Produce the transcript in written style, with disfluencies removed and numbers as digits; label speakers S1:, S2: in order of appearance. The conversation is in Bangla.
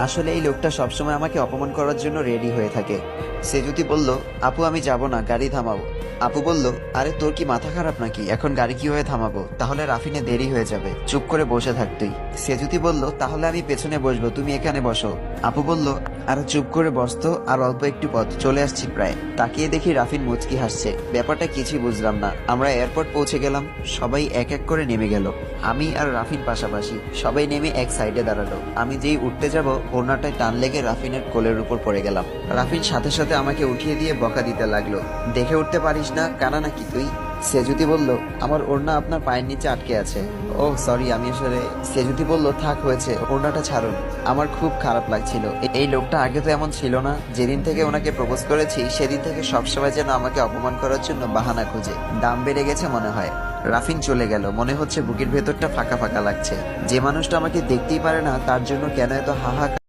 S1: আসলে এই লোকটা সবসময় আমাকে অপমান করার জন্য রেডি হয়ে থাকে। সেজুতি বলল, আপু আমি যাব না, গাড়ি থামাও। আপু বলল, আরে তোর কি মাথা খারাপ নাকি, এখন গাড়ি কিভাবে থামাবো, তাহলে রাফিনে দেরি হয়ে যাবে, চুপ করে বসে থাক তুই। সেজুতি বলল, তাহলে আমি পেছনে বসবো, তুমি এখানে বসো। আপু বলল, আরে চুপ করে বসতো, আর অল্প একটু পথ, চলে আসছি প্রায়। তাকিয়ে দেখি রাফিন মুচকি হাসছে। ব্যাপারটা কিছুই বুঝলাম না। আমরা এয়ারপোর্ট পৌঁছে গেলাম, সবাই এক এক করে নেমে গেল। আমি আর রাফিন পাশাপাশি, সবাই নেমে এক সাইডে দাঁড়ালো। আমি যেই উঠতে যাব, ওড়নাটায় টান লেগে রাফিনের কোলের উপর পড়ে গেলাম। রাফিন সাথে সাথে আমাকে উঠিয়ে দিয়ে বকা দিতে লাগলো, দেখে উঠতে পারিস না, কানা নাকি তুই। সেজুতি বলল, আমার ওড়না আপনার পায়ের নিচে আটকে আছে। ও সরি, আমি আসলে। সেজুতি বলল, থাক হয়েছে, ওড়নাটা ছাড়ুন। আমার খুব খারাপ লাগছিল। এই লোকটা আগে তো এমন ছিল না। যেদিন থেকে ওনাকে প্রপোজ করেছি সেদিন থেকে সবসময় যেন আমাকে অপমান করার জন্য বাহানা খুঁজে। দাম বেড়ে গেছে মনে হয়। রাফিন চলে গেল, মনে হচ্ছে বুকের ভেতরটা ফাঁকা ফাঁকা লাগছে। যে মানুষটা আমাকে দেখতেই পারে না, তার জন্য কেন এত হাহাকার।